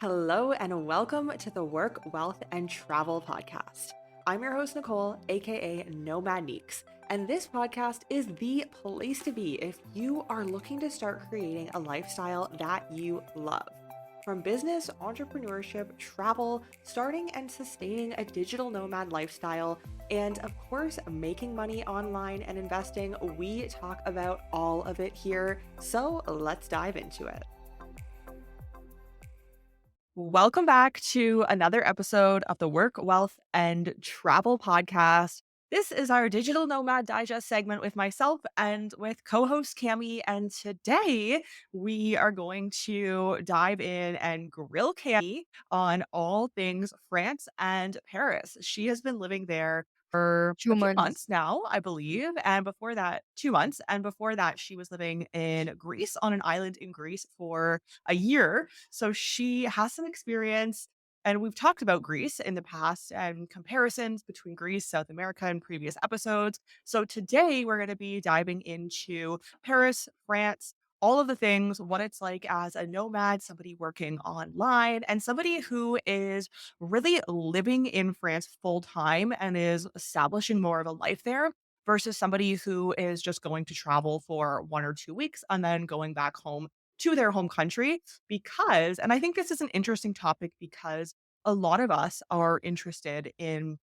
Hello, and welcome to the Work, Wealth, and Travel podcast. I'm your host, Nicole, aka Nomad Neeks, and this podcast is the place to be if you are looking to start creating a lifestyle that you love. From business, entrepreneurship, travel, starting and sustaining a digital nomad lifestyle, and of course, making money online and investing, we talk about all of it here. So let's dive into it. Welcome back to another episode of the Work, Wealth, and Travel podcast. This is our Digital Nomad Digest segment with myself and with co host Cami. And today we are going to dive in and grill Cami on all things France and Paris. She has been living there for a few Humans. months now, I believe. And before that, 2 months. And before that, she was living in Greece on an island in Greece for a year. So she has some experience. And we've talked about Greece in the past and comparisons between Greece, South America in previous episodes. So today we're going to be diving into Paris, France, all of the things, what it's like as a nomad, somebody working online, and somebody who is really living in France full time and is establishing more of a life there versus somebody who is just going to travel for 1 or 2 weeks and then going back home to their home country and I think this is an interesting topic because a lot of us are interested in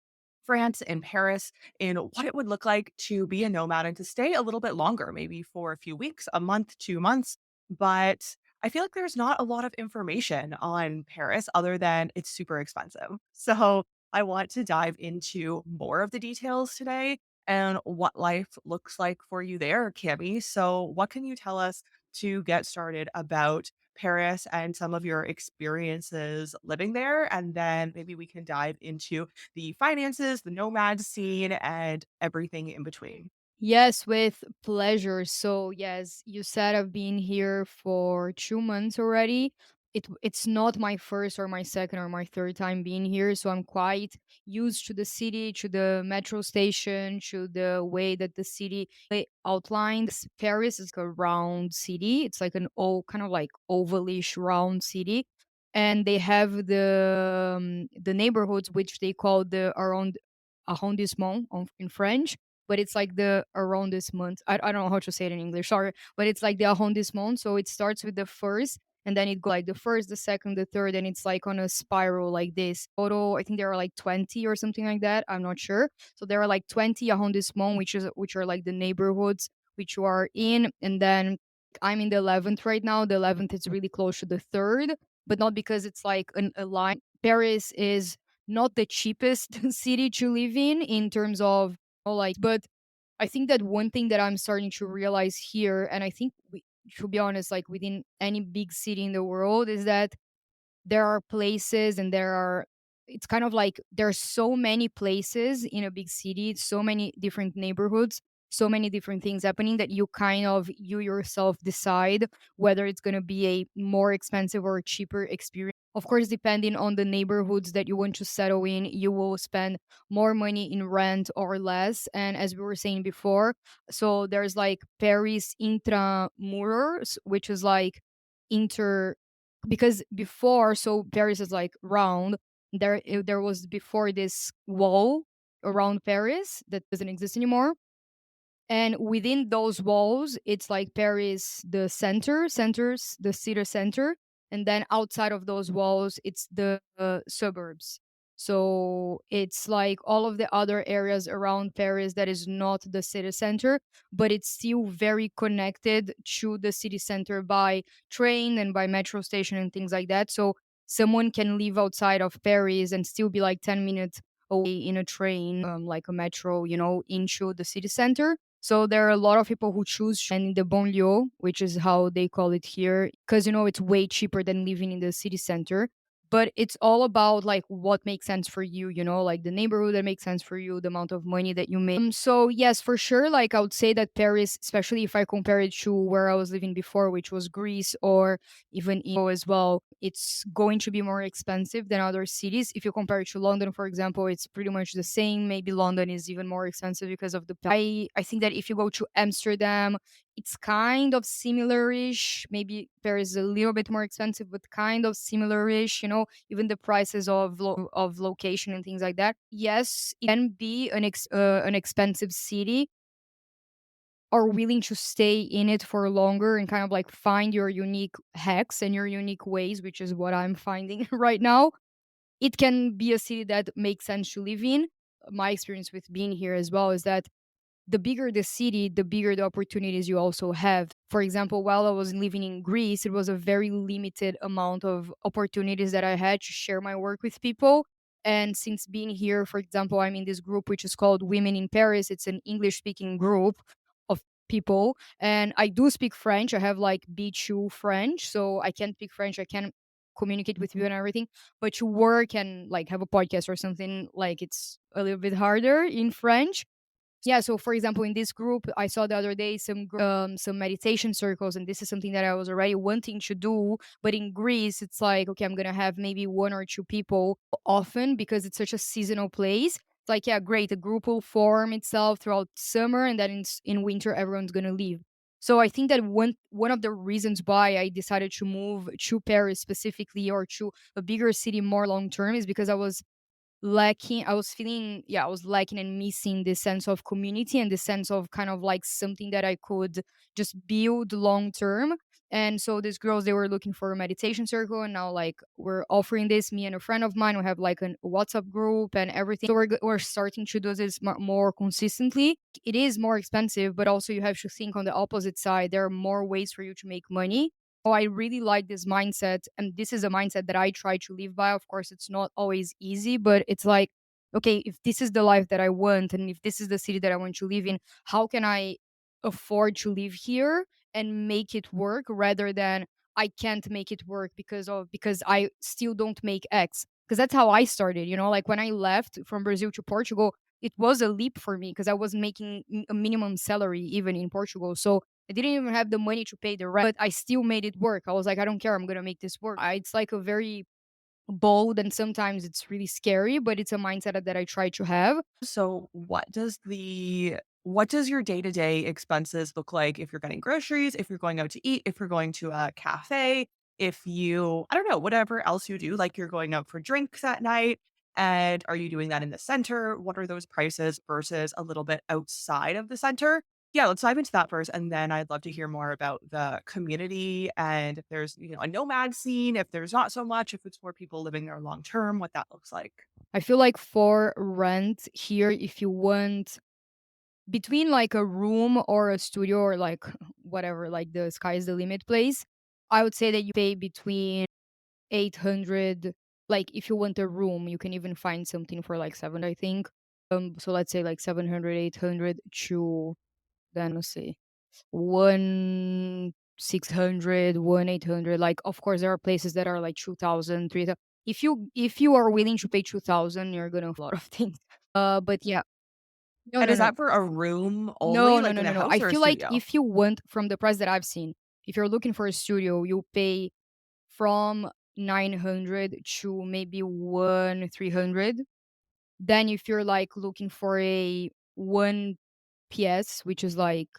France and Paris, in what it would look like to be a nomad and to stay a little bit longer, maybe for a few weeks, a month, 2 months. But I feel like there's not a lot of information on Paris other than it's super expensive. So I want to dive into more of the details today and what life looks like for you there, Cami. So, what can you tell us to get started about Paris and some of your experiences living there? And then maybe we can dive into the finances, the nomad scene, and everything in between. Yes, with pleasure. So, yes, you said I've been here for 2 months already. It's not my first or my second or my third time being here, so I'm quite used to the city, to the metro station, to the way that the city outlines. Paris is a round city. It's like an old, kind of like ovalish round city, and they have the neighborhoods which they call the arrondissement in French, but it's like the arrondissement. I don't know how to say it in English, sorry, but it's like the arrondissement. So it starts with the first, and then it goes like the first, the second, the third, and it's like on a spiral like this. Total, I think there are like 20 or something like that. I'm not sure. So there are like 20 arrondissement, which are like the neighborhoods which you are in, and then I'm in the 11th right now. The 11th is really close to the third, but not because it's like a line. Paris is not the cheapest city to live in terms of but I think that one thing that I'm starting to realize here, and I think to be honest, like within any big city in the world, is that there are places and it's kind of like there's so many places in a big city, so many different neighborhoods, so many different things happening that you yourself decide whether it's going to be a more expensive or cheaper experience. Of course, depending on the neighborhoods that you want to settle in, you will spend more money in rent or less. And as we were saying before, so there's like Paris intramurals, which is like inter because before, so Paris is like round. There was before this wall around Paris that doesn't exist anymore, and within those walls it's like Paris, the the city center, and then outside of those walls it's the suburbs. So it's like all of the other areas around Paris that is not the city center, but it's still very connected to the city center by train and by metro station and things like that. So someone can live outside of Paris and still be like 10 minutes away in a train, like a metro, into the city center. So there are a lot of people who choose and the banlieue, which is how they call it here, because it's way cheaper than living in the city center. But it's all about like what makes sense for you, like the neighborhood that makes sense for you, the amount of money that you make. So yes, for sure, like I would say that Paris, especially if I compare it to where I was living before, which was Greece or even as well, it's going to be more expensive than other cities. If you compare it to London, for example, it's pretty much the same. Maybe London is even more expensive because of the I think that if you go to Amsterdam, It's kind of similar-ish. Maybe Paris is a little bit more expensive, but kind of similar-ish, even the prices of location and things like that. Yes, it can be an expensive city, are willing to stay in it for longer and kind of like find your unique hacks and your unique ways, which is what I'm finding right now. It can be a city that makes sense to live in. My experience with being here as well is that the bigger the city, the bigger the opportunities you also have. For example, while I was living in Greece, it was a very limited amount of opportunities that I had to share my work with people. And since being here, for example, I'm in this group which is called Women in Paris. It's an English speaking group of people. And I do speak French. I have like B2 French. So I can speak French. I can communicate with you Mhm. and everything. But to work and like have a podcast or something, like it's a little bit harder in French. Yeah, so for example, in this group, I saw the other day some meditation circles, and this is something that I was already wanting to do. But in Greece, it's like, okay, I'm gonna have maybe one or two people often because it's such a seasonal place. It's like, yeah, great, a group will form itself throughout summer, and then in winter, everyone's gonna leave. So I think that one of the reasons why I decided to move to Paris specifically or to a bigger city more long term is because I was feeling, yeah, I was lacking and missing this sense of community and the sense of kind of like something that I could just build long term. And so these girls, they were looking for a meditation circle, and now like we're offering this, me and a friend of mine, we have like a WhatsApp group and everything. So we're starting to do this more consistently. It is more expensive, but also you have to think on the opposite side, there are more ways for you to make money. Oh, I really like this mindset. And this is a mindset that I try to live by. Of course, it's not always easy, but it's like, okay, if this is the life that I want and if this is the city that I want to live in, how can I afford to live here and make it work rather than I can't make it work because I still don't make X. Because that's how I started, like when I left from Brazil to Portugal, it was a leap for me because I was making a minimum salary even in Portugal. So I didn't even have the money to pay the rent, but I still made it work. I was like, I don't care. I'm going to make this work. It's like a very bold and sometimes it's really scary, but it's a mindset that I try to have. So what does your day-to-day expenses look like if you're getting groceries, if you're going out to eat, if you're going to a cafe, if you I don't know, whatever else you do, like you're going out for drinks at night, and are you doing that in the center? What are those prices versus a little bit outside of the center? Yeah, let's dive into that first, and then I'd love to hear more about the community and if there's, a nomad scene, if there's not so much, if it's for people living there long term, what that looks like. I feel like for rent here, if you want between like a room or a studio or like whatever, like the sky is the limit place, I would say that you pay between 800. Like if you want a room, you can even find something for like 7, I think. So let's say like 700, 800 to then let's see, 1,600, 1,800. Like of course there are places that are like 2,000, 3,000. If you are willing to pay 2,000, you're gonna a lot of things. But yeah. No, And no, is no. that for a room only, No, no, like no, in a no, no. house I or a feel like studio? if you want from the price that I've seen, if you're looking for a studio, you pay from 900 to maybe 1,300. Then if you're like looking for a 1 PS, which is like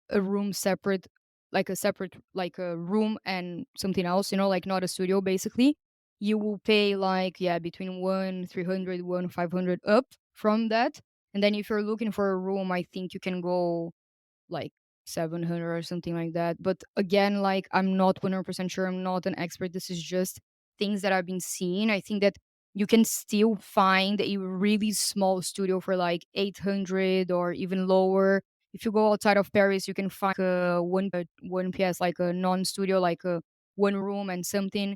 a room separate, like a separate, like a room and something else, like not a studio basically, you will pay like, yeah, between 1,300, 1,500 up from that. And then if you're looking for a room, I think you can go like 700 or something like that. But again, like I'm not 100% sure. I'm not an expert. This is just things that I've been seeing. I think that you can still find a really small studio for like 800 or even lower. If you go outside of Paris, you can find a 1 PS, like a non-studio, like a one room and something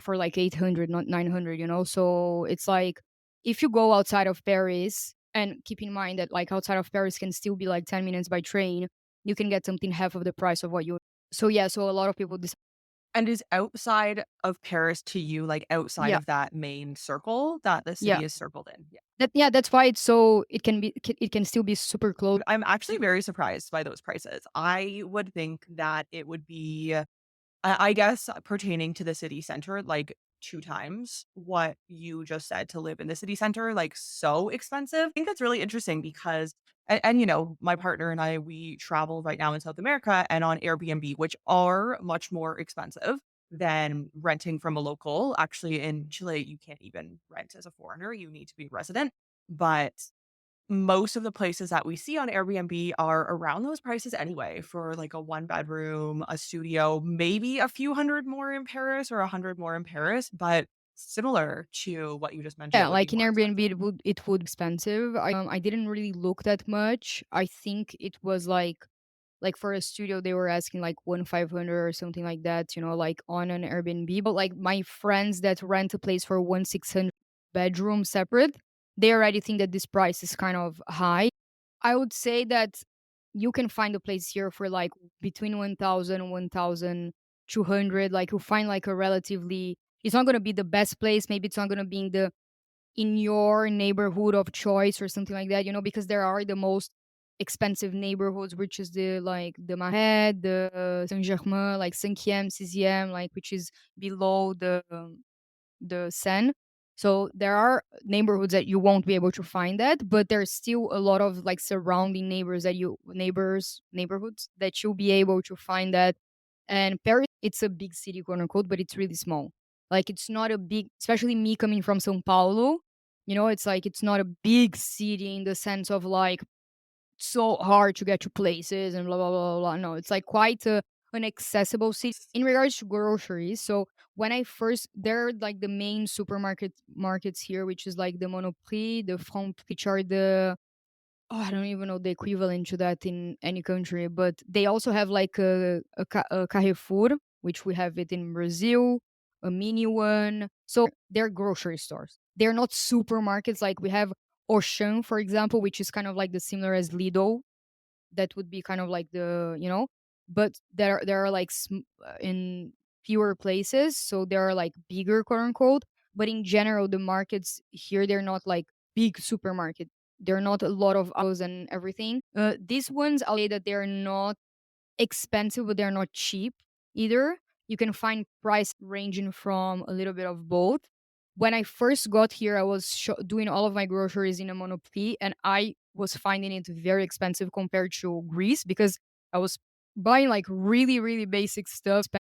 for like 800, not 900, So it's like if you go outside of Paris, and keep in mind that like outside of Paris can still be like 10 minutes by train, you can get something half of the price of what you. So yeah, so a lot of people And is outside of Paris to you, like, outside yeah, of that main circle that the yeah. city is circled in? Yeah. That's why it's so it can still be super close. I'm actually very surprised by those prices. I would think that it would be, I guess, pertaining to the city center, like 2 times what you just said to live in the city center, like, so expensive. I think that's really interesting because and, my partner and I, we travel right now in South America and on Airbnb, which are much more expensive than renting from a local. Actually, in Chile, you can't even rent as a foreigner, you need to be resident. But most of the places that we see on Airbnb are around those prices anyway for like a one bedroom, a studio, maybe a few hundred more in Paris or 100 more in Paris, but similar to what you just mentioned, Yeah, it would be like in more Airbnb, expensive. it would expensive. I didn't really look that much. I think it was like for a studio they were asking like 1,500 or something like that, like on an Airbnb. But like my friends that rent a place for 1,600 bedroom separate, they already think that this price is kind of high. I would say that you can find a place here for like between 1,000 and 1,200. Like you find like a relatively, it's not going to be the best place. Maybe it's not going to be in your neighborhood of choice or something like that, because there are the most expensive neighborhoods, which is the like the Marais, the Saint Germain, like 5e, 6e, like which is below the Seine. So there are neighborhoods that you won't be able to find that, but there's still a lot of like surrounding neighborhoods that you'll be able to find that. And Paris, it's a big city, quote unquote, but it's really small. Like it's not a big, especially me coming from São Paulo. It's like it's not a big city in the sense of like so hard to get to places and blah blah blah blah. No, it's like quite an accessible city in regards to groceries. So when I first, there are like the main markets here, which is like the Monoprix, the Franprix, which are the, oh, I don't even know the equivalent to that in any country, but they also have like a Carrefour, which we have it in Brazil, a mini one. So they're grocery stores. They're not supermarkets like we have Auchan, for example, which is kind of like the similar as Lidl. That would be kind of like but there are like in fewer places, so there are like bigger, quote unquote. But in general, the markets here, they're not like big supermarket. They're not a lot of hours and everything. These ones, I'll say that they're not expensive, but they're not cheap either. You can find price ranging from a little bit of both. When I first got here, I was doing all of my groceries in a Monoprix, and I was finding it very expensive compared to Greece because I was buying like really, really basic stuff, spent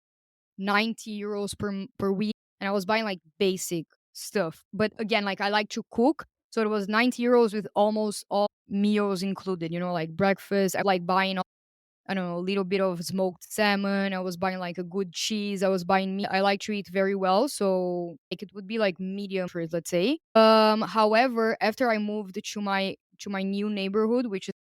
90 euros per week, and I was buying like basic stuff. But again, like I like to cook. So it was 90 euros with almost all meals included, like breakfast. I like buying, I don't know, a little bit of smoked salmon. I was buying like a good cheese. I was buying meat. I like to eat very well, so like it would be like medium for it, let's say. However, after I moved to my new neighborhood, which is,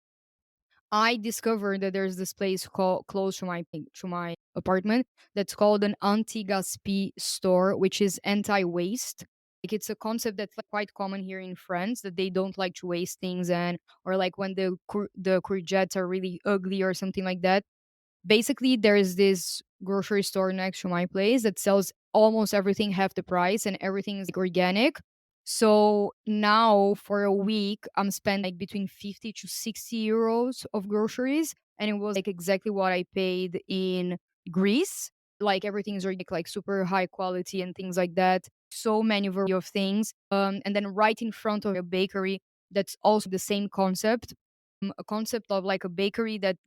I discovered that there's this place called close to my apartment that's called an anti-gaspi store, which is anti-waste. Like it's a concept that's like quite common here in France, that they don't like to waste things, and or like when the courgettes are really ugly or something like that. Basically, there is this grocery store next to my place that sells almost everything half the price, and everything is like organic. So now for a week, I'm spending like between 50 to 60 euros of groceries. And it was like exactly what I paid in Greece. Like everything is organic, like super high quality and things like that. So many variety of things. And then right in front of a bakery that's also the same concept. A concept of like a bakery that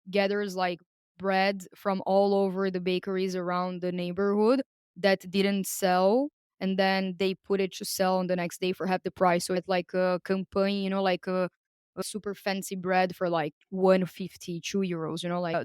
gathers like bread from all over the bakeries around the neighborhood that didn't sell, and then they put it to sell on the next day for half the price. So it's like a campaign, like a super fancy bread for like 152 euros. Like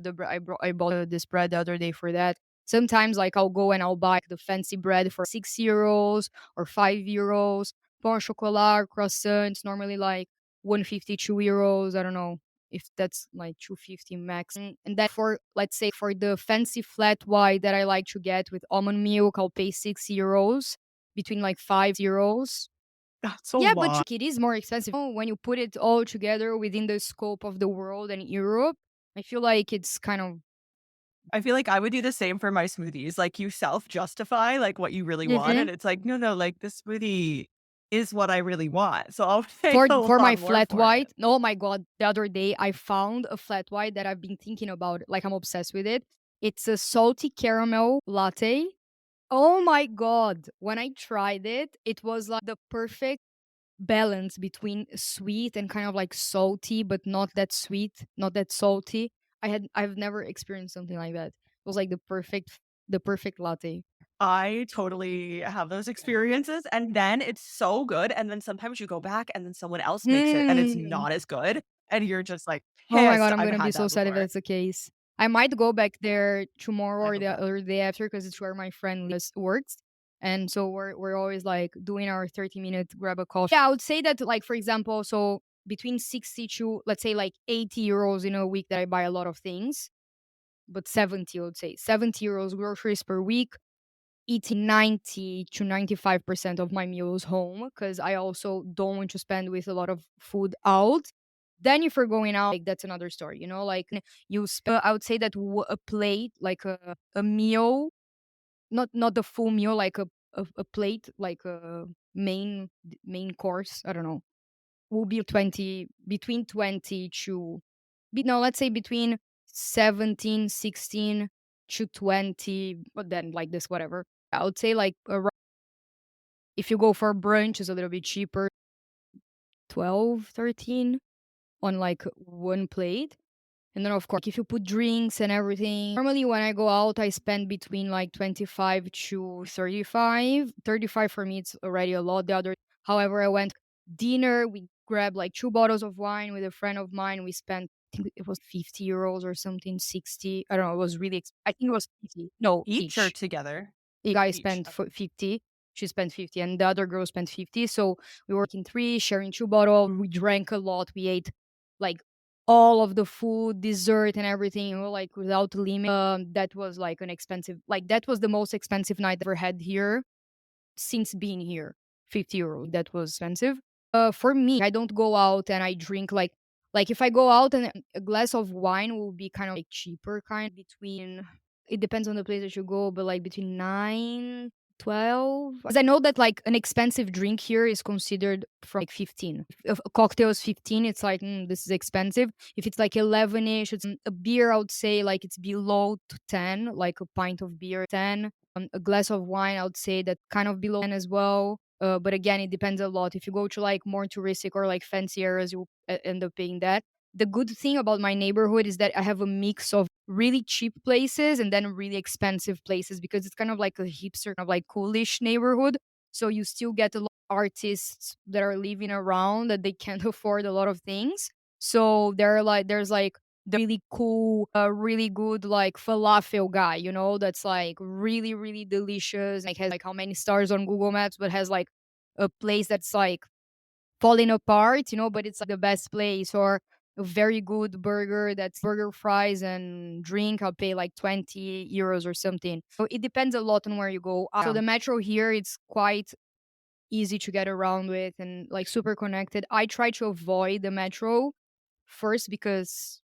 I bought this bread the other day for that. Sometimes like I'll go and I'll buy the fancy bread for 6 euros or 5 euros. Pain au chocolat, croissants, normally like 152 euros. I don't know if that's like 250 max. And then for, let's say, for the fancy flat white that I like to get with almond milk, I'll pay 6 euros, between like 5 euros. That's a Yeah, but lot. it is more expensive. When you put it all together within the scope of the world and Europe, I feel like it's kind of, I feel like I would do the same for my smoothies, like, you self-justify, like, what you really want, mhm. and it's like, "No, no, like, this smoothie is what I really want, so I'll pay for a for my lot more flat for it." white. Oh my god, the other day I found a flat white that I've been thinking about. Like I'm obsessed with it. It's a salty caramel latte, Oh my god! When I tried it, it was like the perfect balance between sweet and kind of like salty, but not that sweet, not that salty. I've never experienced something like that. It was like the perfect latte. I totally have those experiences, and then it's so good, and then sometimes you go back and then someone else makes it and it's Mm. not as good, and you're just, like, Oh my pissed god, I'm I've gonna be had so that sad if before. that's the case. I might go back there tomorrow I or hope the not. other day after because it's where my friend lives works. And so we're always like doing our 30-minute grab a coffee. Yeah, I would say that like for example, so between 60 to let's say like 80 euros in a week that I buy a lot of things, but 70 I would say. 70 euros groceries per week, eating 90 to 95% of my meals home because I also don't want to spend with a lot of food out. Then if you're going out, like that's another story, you know, like I would say that a plate, like a meal, not the full meal, like a plate, like a main course. I don't know, will be 20 between 20 to no, let's say between 17, 16 to 20, but then like this, whatever. I would say like if you go for brunch, it's a little bit cheaper, 12, 13 on like one plate. And then of course, if you put drinks and everything, normally when I go out, I spend between like 25 to 35. 35 for me, it's already a lot. The other, however, I went dinner. We grabbed like 2 bottles of wine with a friend of mine. We spent, I think it was 50 euros or something, 60. I don't know. It was really, I think it was 50. No, Each or each. together? A guy Each, spent okay. 50, she spent 50, and the other girl spent 50. So we were in three, sharing 2 bottles. We drank a lot. We ate like all of the food, dessert, and everything, you know, like without limit. That was like an expensive, like that was the most expensive night I ever had here since being here. 50 euros. That was expensive. For me, I don't go out and I drink like if I go out and a glass of wine will be kind of like cheaper, kind between it depends on the place that you go, but like between 9, 12. Because I know that like an expensive drink here is considered from like 15. If a cocktail is 15, it's like this is expensive. If it's like 11ish, it's a beer. I would say like it's below to 10, like a pint of beer 10. A glass of wine, I would say that kind of below 10 as well. But again, it depends a lot. If you go to like more touristic or like fancy areas, you end up paying that. The good thing about my neighborhood is that I have a mix of really cheap places and then really expensive places because it's kind of like a hipster, kind of like coolish neighborhood. So you still get a lot of artists that are living around that they can't afford a lot of things. So there's like the really cool, really good like falafel guy, you know, that's like really, really delicious. Like has like how many stars on Google Maps, but has like a place that's like falling apart, you know, but it's like the best place or a very good burger that's burger fries and drink. I'll pay like 20 euros or something. So it depends a lot on where you go. So Yeah. the metro here, it's quite easy to get around with and like super connected. I try to avoid the metro first because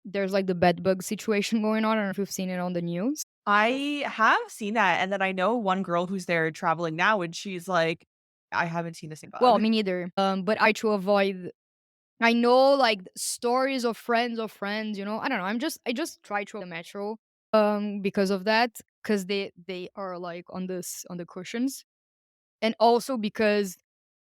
there's like the bed bug situation going on. I don't know if you've seen it on the news. I have seen that, and then I know one girl who's there traveling now, and she's like, "I haven't seen a single Well, bug." me neither. But I to avoid. I know like stories of friends. You know, I don't know. I just try to avoid the metro. Because of that, because they are like on the cushions, and also because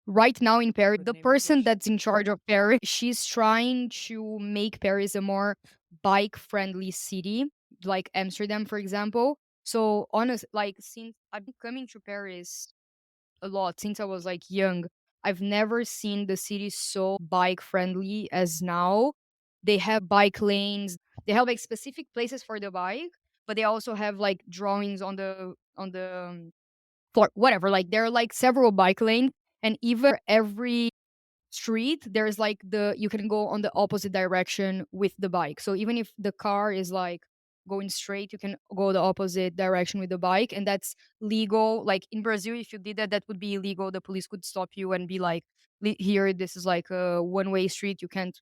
right now in Paris, For the the person neighborhood. that's in charge of Paris, she's trying to make Paris a more bike friendly city, like Amsterdam, for example. So honest, like since I've been coming to Paris a lot since I was like young. I've never seen the city so bike friendly as now. They have bike lanes. They have like specific places for the bike, but they also have like drawings on the floor, whatever. Like there are like several bike lanes, and even every street there's like the you can go on the opposite direction with the bike. So even if the car is like going straight, you can go the opposite direction with the bike, and that's legal. Like in Brazil, if you did that, that would be illegal. The police could stop you and be like, Here, this is like a one-way street, you can't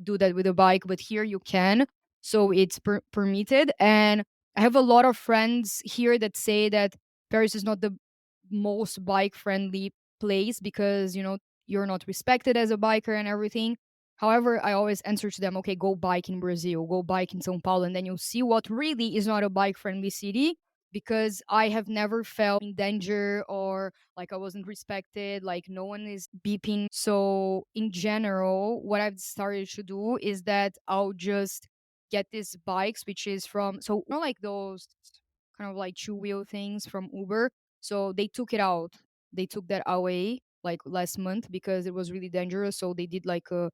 do that with a bike, but here you can." So it's permitted. And I have a lot of friends here that say that Paris is not the most bike friendly place because, you know, you're not respected as a biker and everything. However, I always answer to them, okay, go bike in Brazil, go bike in Sao Paulo, and then you'll see what really is not a bike friendly city because I have never felt in danger or like I wasn't respected, like no one is beeping. So in general, what I've started to do is that I'll just get these bikes, which is from, so like those kind of like two wheel things from Uber. So they took it out. They took that away like last month because it was really dangerous. So they did like a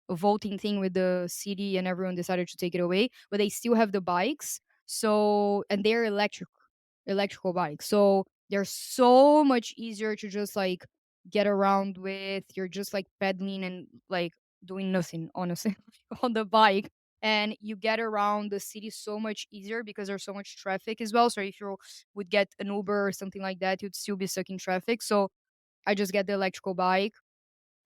voting thing with the city and everyone decided to take it away. But they still have the bikes. So and they're electrical bikes. So they're so much easier to just like get around with. You're just like pedaling and like doing nothing, honestly, on the bike. And you get around the city so much easier because there's so much traffic as well. So if you would get an Uber or something like that, you'd still be stuck in traffic. So I just get the electrical bike,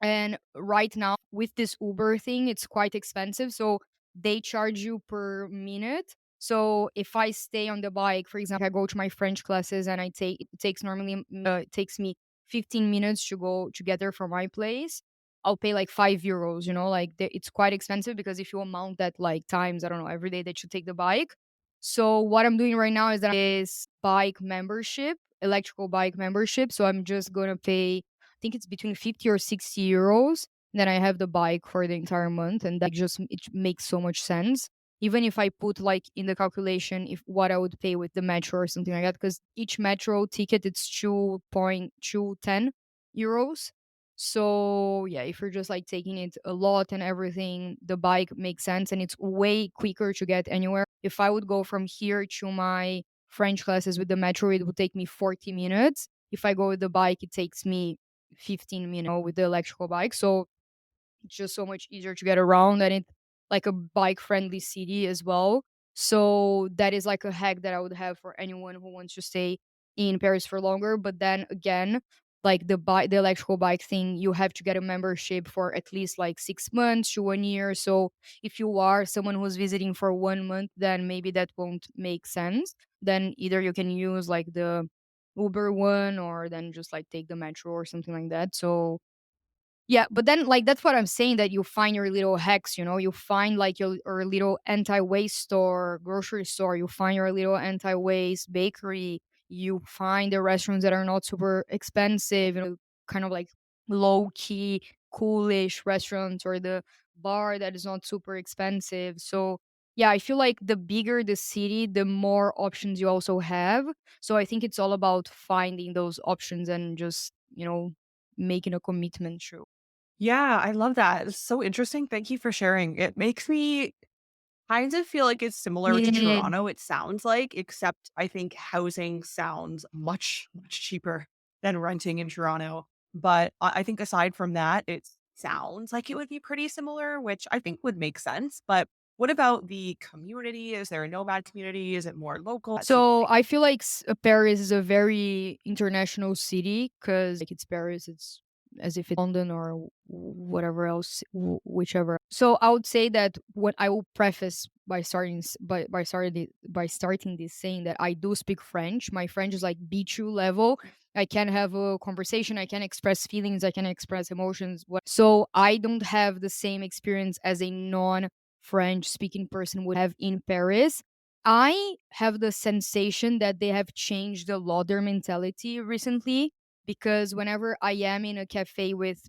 and right now with this Uber thing, it's quite expensive. So they charge you per minute. So if I stay on the bike, for example, I go to my French classes and it takes normally it takes me 15 minutes to go to get there from my place. I'll pay like €5, like it's quite expensive because if you amount that like times, I don't know, every day that you take the bike. So what I'm doing right now is that is bike membership, electrical bike membership. So I'm just gonna pay, think it's between 50 or €60. Then I have the bike for the entire month, and that just it makes so much sense. Even if I put like in the calculation if what I would pay with the metro or something like that, because each metro ticket it's 2.210 euros. So yeah, if you're just like taking it a lot and everything, the bike makes sense and it's way quicker to get anywhere. If I would go from here to my French classes with the metro, it would take me 40 minutes. If I go with the bike, it takes me 15 minutes with the electrical bike. So it's just so much easier to get around and it like a bike friendly city as well. So that is like a hack that I would have for anyone who wants to stay in Paris for longer. But then again, like the electrical bike thing, you have to get a membership for at least like 6 months to 1 year. So if you are someone who's visiting for 1 month, then maybe that won't make sense. Then either you can use like the Uber one or then just like take the metro or something like that. So yeah, but then like that's what I'm saying, that you find your little hacks, you find like your little anti-waste store, grocery store, you find your little anti-waste bakery, you find the restaurants that are not super expensive, kind of like low key, coolish restaurants or the bar that is not super expensive. So yeah, I feel like the bigger the city, the more options you also have. So I think it's all about finding those options and just, making a commitment through. Yeah, I love that. It's so interesting. Thank you for sharing. It makes me kind of feel like it's similar to Yeah. Toronto, it sounds like, except I think housing sounds much, much cheaper than renting in Toronto. But I think aside from that, it sounds like it would be pretty similar, which I think would make sense. But what about the community? Is there a nomad community? Is it more local? That seem So like I feel like Paris is a very international city because like it's Paris, it's as if it's London or whatever else, whichever. So I would say that what I will preface by starting this saying that I do speak French. My French is like B2 level. I can have a conversation. I can express feelings. I can express emotions. So I don't have the same experience as a non-French speaking person would have in Paris. I have the sensation that they have changed a lot their mentality recently because whenever I am in a cafe with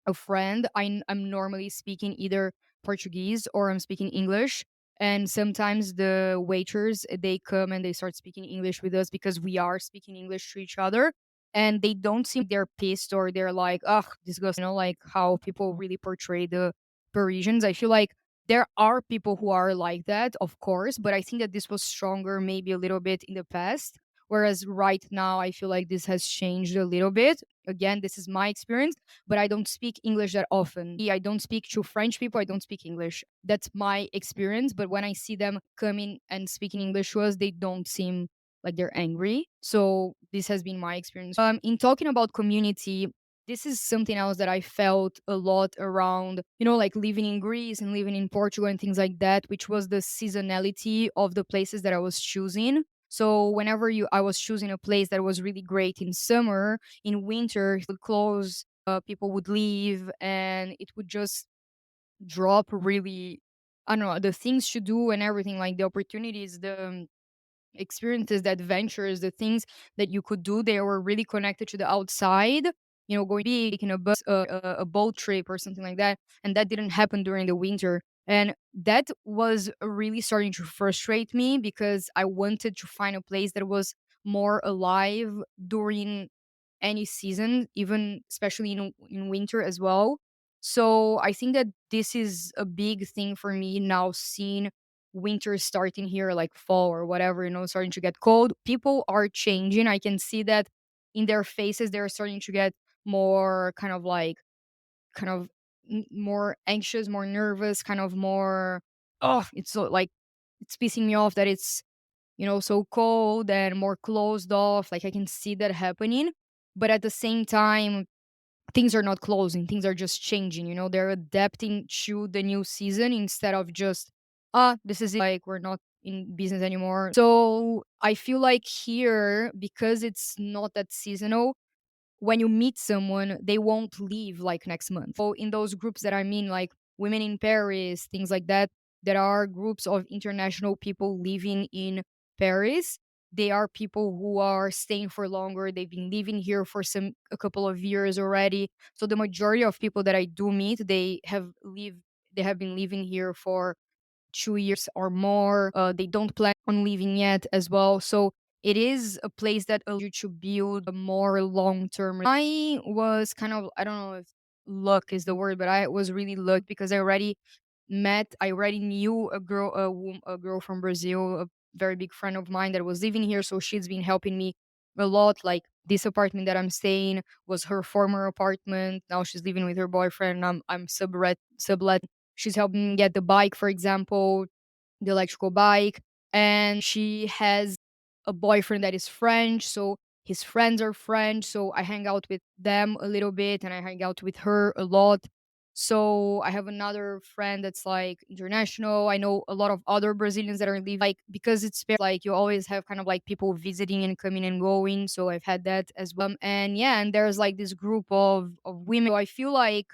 a friend, I'm normally speaking either Portuguese or I'm speaking English. And sometimes the waiters they come and they start speaking English with us because we are speaking English to each other. And they don't seem like they're pissed or they're like, ugh, disgusting, like how people really portray the Parisians. I feel like there are people who are like that, of course, but I think that this was stronger maybe a little bit in the past. Whereas right now, I feel like this has changed a little bit. Again, this is my experience, but I don't speak English that often. I don't speak to French people. I don't speak English. That's my experience. But when I see them coming and speaking English to us, they don't seem like they're angry. So this has been my experience. In talking about community, this is something else that I felt a lot around, like living in Greece and living in Portugal and things like that, which was the seasonality of the places that I was choosing. So whenever I was choosing a place that was really great in summer, in winter it would close, people would leave, and it would just drop really. I don't know, the things to do and everything, like the opportunities, experiences, the adventures, the things that you could do. They were really connected to the outside, going big, taking a bus, a boat trip or something like that. And that didn't happen during the winter. And that was really starting to frustrate me because I wanted to find a place that was more alive during any season, even especially in winter as well. So I think that this is a big thing for me now, seeing winter starting here, like fall or whatever, starting to get cold. People are changing. I can see that in their faces. They're starting to get more kind of more anxious, more nervous, kind of more, oh, it's so like, it's pissing me off that it's, so cold and more closed off. Like I can see that happening. But at the same time, things are not closing, things are just changing. They're adapting to the new season instead of just, this is it, like we're not in business anymore. So I feel like here, because it's not that seasonal, when you meet someone, they won't leave like next month. So in those groups that I'm in, like women in Paris, things like that, there are groups of international people living in Paris. They are people who are staying for longer. They've been living here for a couple of years already. So the majority of people that I do meet, they have been living here for 2 years or more. They don't plan on leaving yet as well. So it is a place that allows you to build a more long term. I was kind of, I don't know if luck is the word, but I was really lucky because I already knew a girl from Brazil, a very big friend of mine that was living here. So she's been helping me a lot. Like this apartment that I'm staying was her former apartment. Now she's living with her boyfriend. I'm sublet. She's helping me get the bike, for example, the electrical bike. And she has a boyfriend that is French. So his friends are French. So I hang out with them a little bit and I hang out with her a lot. So I have another friend that's like international. I know a lot of other Brazilians that are living, like, because it's like you always have kind of like people visiting and coming and going. So I've had that as well. And yeah, and there's like this group of women. So I feel like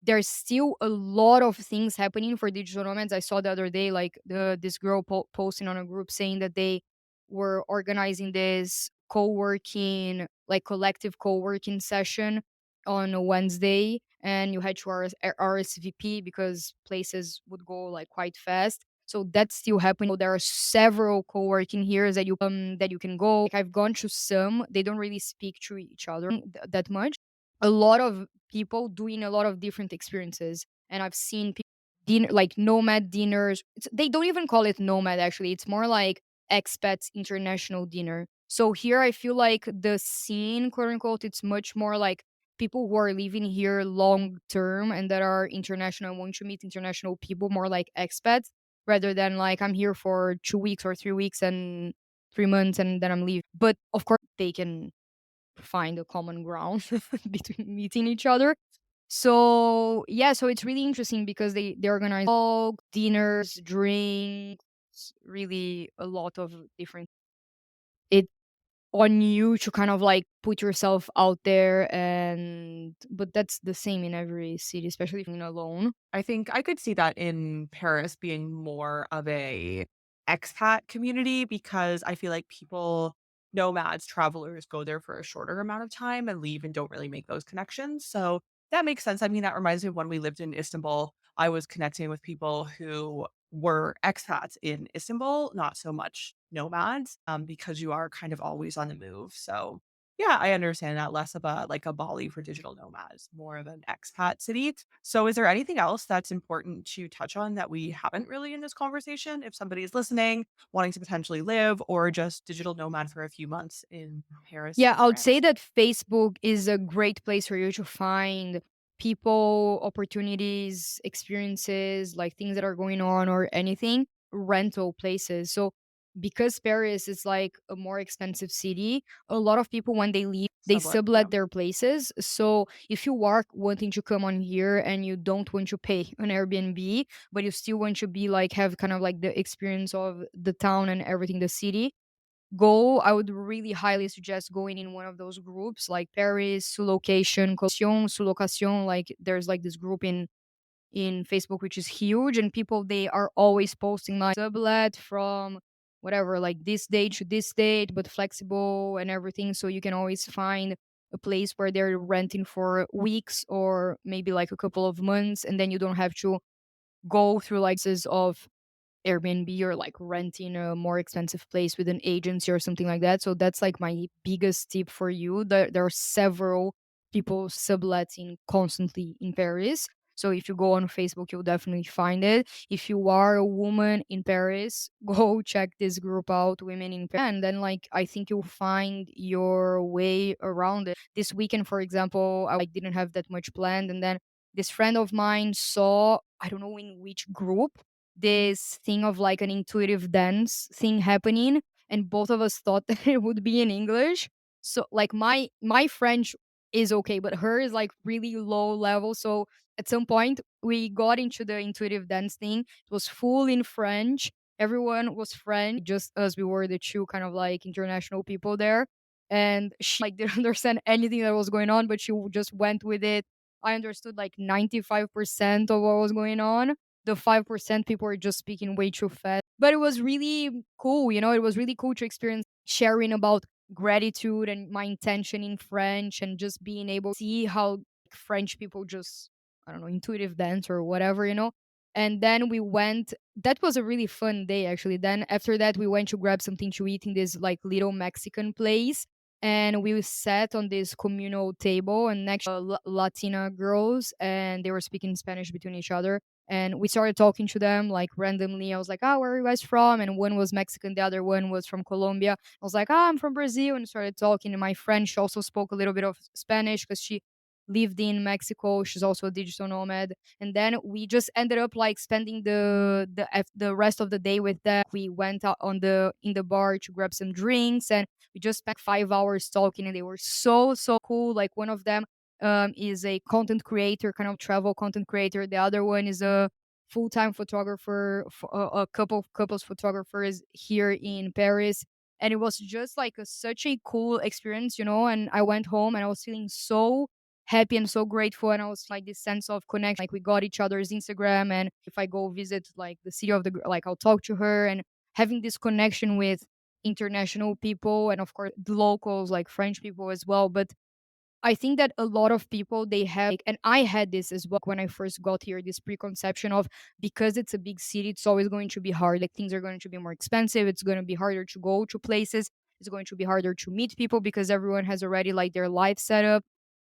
there's still a lot of things happening for digital nomads. I saw the other day, like this girl posting on a group saying that they were organizing this co-working, like collective co-working session on a Wednesday, and you had to RSVP because places would go like quite fast. So that's still happening. So there are several co-working here that you can go. Like I've gone to some. They don't really speak to each other that much. A lot of people doing a lot of different experiences, and I've seen people dinner, like nomad dinners. They don't even call it nomad, actually. It's more like expats international dinner. So here I feel like the scene, quote unquote, it's much more like people who are living here long term and that are international and want to meet international people, more like expats, rather than like I'm here for 2 weeks or 3 weeks and 3 months and then I'm leaving. But of course they can find a common ground between meeting each other. So yeah, so it's really interesting because they organize all dinners, drinks, really a lot of different. It's on you to kind of like put yourself out there, and but that's the same in every city, especially if you're alone. I think I could see that in Paris being more of a expat community because I feel like people, nomads, travelers go there for a shorter amount of time and leave and don't really make those connections. So that makes sense. I mean, that reminds me of when we lived in Istanbul. I was connecting with people who were expats in Istanbul, not so much nomads, because you are kind of always on the move. So yeah, I understand that. Less of a like a Bali for digital nomads, more of an expat city. So is there anything else that's important to touch on that we haven't really in this conversation? If somebody is listening, wanting to potentially live or just digital nomad for a few months in Paris Yeah, or I would say France? that Facebook is a great place for you to find people, opportunities, experiences, like things that are going on or anything, rental places. So, because Paris is like a more expensive city, a lot of people, when they leave, they Sublet, yeah. sublet their places. So, if you are wanting to come on here and you don't want to pay an Airbnb, but you still want to be like, have kind of like the experience of the town and everything, the city, go. I would really highly suggest going in one of those groups like Paris, sous location. Like there's like this group in Facebook which is huge, and people, they are always posting like sublet from whatever, like this date to this date, but flexible and everything. So you can always find a place where they're renting for weeks or maybe like a couple of months, and then you don't have to go through like this of Airbnb or like renting a more expensive place with an agency or something like that. So that's like my biggest tip for you. There are several people subletting constantly in Paris. So if you go on Facebook, you'll definitely find it. If you are a woman in Paris, go check this group out, Women in Paris. And then like I think you'll find your way around it. This weekend, for example, I like didn't have that much planned, and then this friend of mine saw, I don't know in which group, this thing of like an intuitive dance thing happening, and both of us thought that it would be in English. So like my French is okay, but her is like really low level. So at some point we got into the intuitive dance thing. It was full in French. Everyone was French, just us, we were the two kind of like international people there. And she like didn't understand anything that was going on, but she just went with it. I understood like 95% of what was going on. The 5% people were just speaking way too fast. But it was really cool, you know, it was really cool to experience sharing about gratitude and my intention in French, and just being able to see how French people just, I don't know, intuitive dance or whatever, you know. And then we went, that was a really fun day actually. Then after that, we went to grab something to eat in this like little Mexican place. And we sat on this communal table and next to Latina girls, and they were speaking Spanish between each other, and we started talking to them like randomly. I was like, "Oh, where are you guys from?" And one was Mexican, the other one was from Colombia. I was like, "Oh, I'm from Brazil," and started talking. And my friend, she also spoke a little bit of Spanish because she lived in Mexico. She's also a digital nomad. And then we just ended up like spending the rest of the day with them. We went out on the in the bar to grab some drinks, and we just spent 5 hours talking, and they were so cool. Like one of them is a content creator, kind of travel content creator. The other one is a full-time photographer, a couple of couples photographers here in Paris. And it was just like such a cool experience, you know. And I went home and I was feeling so happy and so grateful. And I was like this sense of connection. Like we got each other's Instagram. And if I go visit like the city of like I'll talk to her, and having this connection with international people and of course the locals, like French people as well. But I think that a lot of people they have like, and I had this as well when I first got here, this preconception of because it's a big city, it's always going to be hard. Like things are going to be more expensive. It's going to be harder to go to places. It's going to be harder to meet people because everyone has already like their life set up.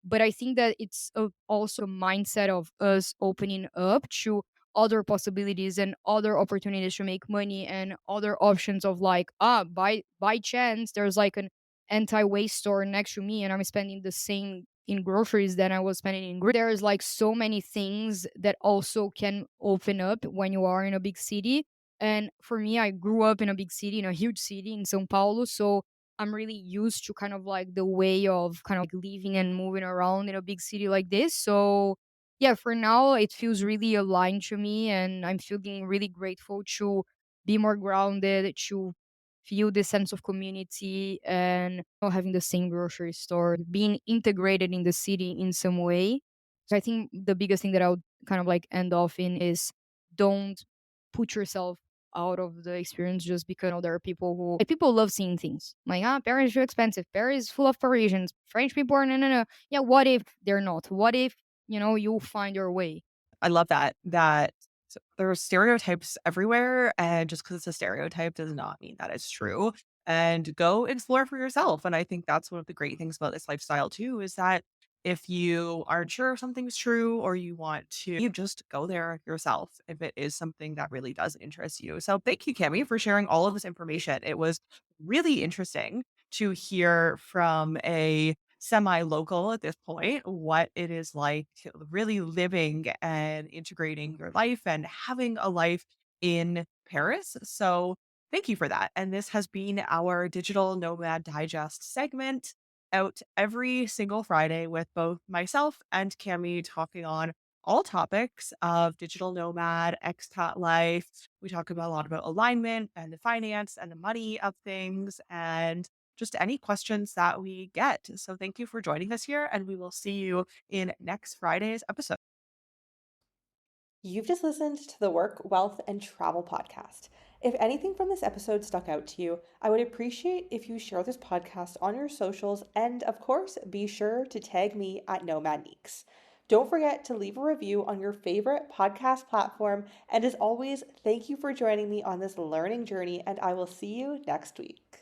But I think that it's also a mindset of us opening up to other possibilities and other opportunities to make money and other options of like, by chance there's like an anti-waste store next to me and I'm spending the same in groceries than I was spending in there's like so many things that also can open up when you are in a big city. And for me, I grew up in a big city, in a huge city in São Paulo. So I'm really used to kind of like the way of kind of like living and moving around in a big city like this. So yeah, for now it feels really aligned to me, and I'm feeling really grateful to be more grounded, to feel this sense of community and having the same grocery store, being integrated in the city in some way. So I think the biggest thing that I would kind of like end off in is don't put yourself out of the experience just because there are people who like people love seeing things like Paris is too expensive, Paris is full of Parisians, French people are no. Yeah, what if they're not? What if you'll find your way? I love that there are stereotypes everywhere, and just because it's a stereotype does not mean that it's true. And go explore for yourself. And I think that's one of the great things about this lifestyle too, is that if you aren't sure if something's true or you want to, you just go there yourself if it is something that really does interest you. So thank you, Cami, for sharing all of this information. It was really interesting to hear from a semi-local at this point, what it is like really living and integrating your life and having a life in Paris. So thank you for that. And this has been our Digital Nomad Digest segment, out every single Friday with both myself and Cami talking on all topics of digital nomad, expat life. We talk about a lot about alignment and the finance and the money of things, and just any questions that we get. So thank you for joining us here, and we will see you in next Friday's episode. You've just listened to the Work, Wealth, and Travel podcast. If anything from this episode stuck out to you, I would appreciate if you share this podcast on your socials and, of course, be sure to tag me at Nomad. Don't forget to leave a review on your favorite podcast platform. And as always, thank you for joining me on this learning journey, and I will see you next week.